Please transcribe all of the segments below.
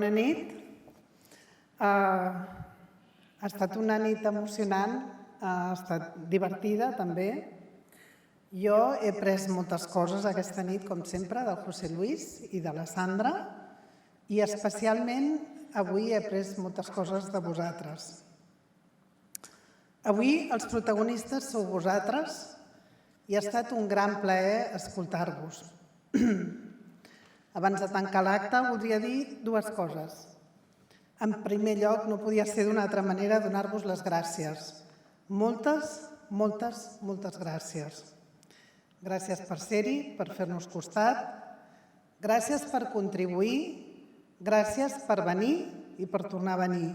Bona nit. Ha estat una nit emocionant, ha estat divertida també. Jo he pres moltes coses aquesta nit, com sempre, del José Luis i de la Sandra, i especialment avui he pres moltes coses de vosaltres. Avui els protagonistes sou vosaltres i ha estat un gran plaer escoltar-vos. Abans de tancar l'acte, voldria dir dues coses. En primer lloc, no podia ser d'una altra manera donar-vos les gràcies. Moltes, moltes, moltes gràcies. Gràcies per ser-hi, per fer-nos costat. Gràcies per contribuir. Gràcies per venir i per tornar a venir.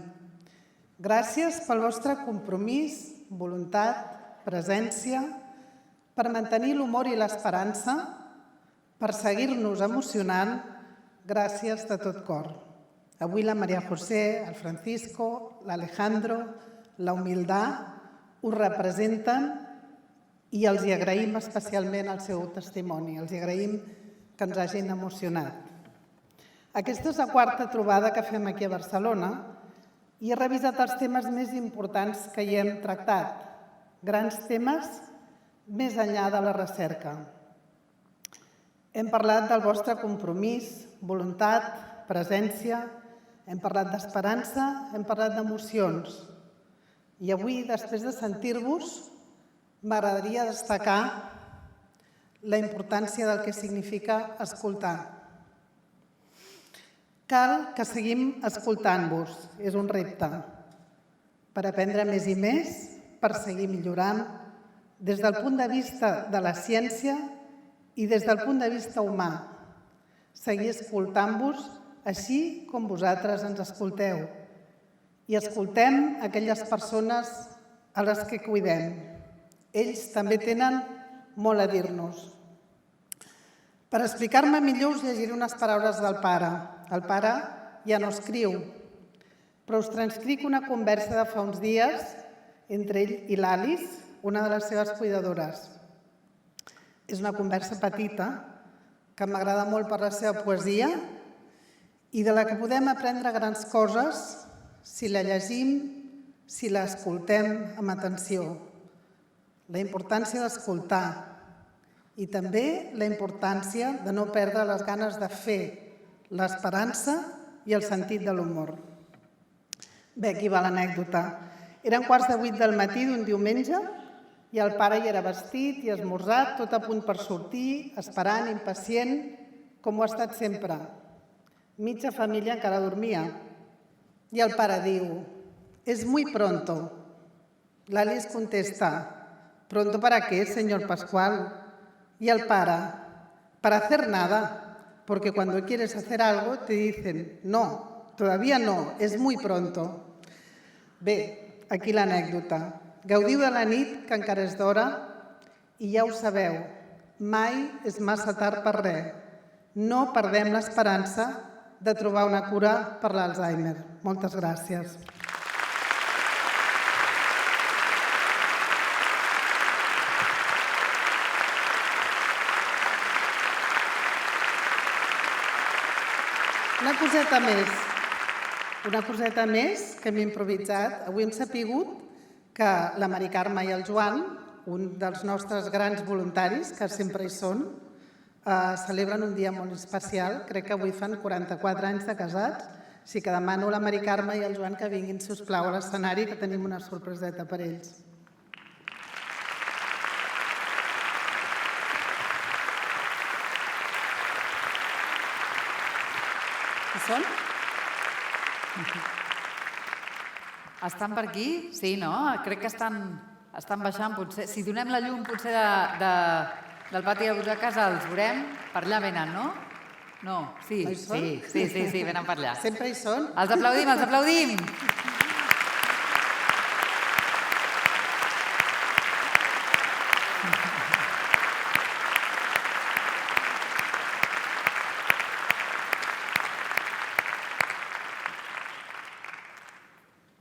Gràcies pel vostre compromís, voluntat, presència, per mantenir l'humor i l'esperança, per seguir-nos emocionant. Gràcies de tot cor. Avui la María José, el Francisco, l'Alejandro, la Humildà us representen i els hi agraïm especialment el seu testimoni. Els hi agraïm que ens hagin emocionat. Aquesta és la quarta trobada que fem aquí a Barcelona i he revisat els temes més importants que hi hem tractat. Grans temes més enllà de la recerca. Hem parlat del vostre compromís, voluntat, presència, hem parlat d'esperança, hem parlat d'emocions. I avui, després de sentir-vos, m'agradaria destacar la importància del que significa escoltar. Cal que seguim escoltant-vos, és un repte, per aprendre més i més, per seguir millorant, des del punt de vista de la ciència i des del punt de vista humà. Seguir escoltant-vos així com vosaltres ens escolteu. I escoltem aquelles persones a les que cuidem. Ells també tenen molt a dir-nos. Per explicar-me millor us llegiré unes paraules del pare. El pare ja no escriu, però us transcric una conversa de fa uns dies entre ell i l'Alice, una de les seves cuidadores. És una conversa petita que m'agrada molt per la seva poesia i de la que podem aprendre grans coses si la llegim, si l'escoltem amb atenció. La importància d'escoltar i també la importància de no perdre les ganes de fer, l'esperança i el sentit de l'humor. Bé, aquí va l'anècdota. Eren 7:15 del matí d'un diumenge i el pare hi era vestit i esmorzat, tot a punt per sortir, esperant, impacient, com ho ha estat sempre. Mitja família encara dormia. I el pare diu: «Es muy pronto». L'Alice contesta: «¿Pronto para qué, señor Pascual?» Y el pare: «Para hacer nada, porque cuando quieres hacer algo te dicen, no, todavía no, es muy pronto». Bé, aquí l'anècdota. Gaudiu de la nit, que encara és d'hora, i ja ho sabeu, mai és massa tard per res. No perdem l'esperança de trobar una cura per l'Alzheimer. Moltes gràcies. Una coseta més que m'he improvisat. Avui hem sapigut que la Mari Carme i el Joan, un dels nostres grans voluntaris, que sempre hi són, celebren un dia molt especial. Crec que avui fan 44 anys de casats. Així que demano a la Mari Carme i al Joan que vinguin, si us plau, a l'escenari, que tenim una sorpreseta per ells. Qui són? Estan per aquí? Sí, no? Crec que estan baixant, potser. Si donem la llum, potser, del pati de casa, els veurem. Per allà venen, no? No? Sí, venen per allà. Sempre hi són? Els aplaudim, els aplaudim!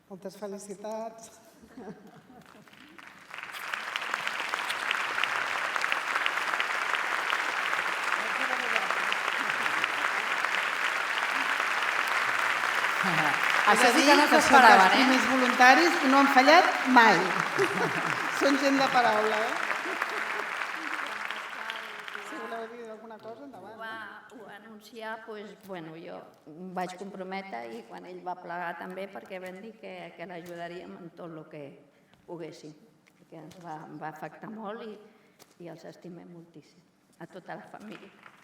Moltes felicitats. Això sí que no s'ho Són dels esperaven, primers voluntaris i no han fallat mai. Són gent de paraula, Si voleu dir alguna cosa, endavant. Ho va anunciar, doncs, jo em vaig comprometre i quan ell va plegar també perquè vam dir que l'ajudaríem en tot el que poguéssim, que ens va afectar molt i els estimem moltíssim, a tota la família.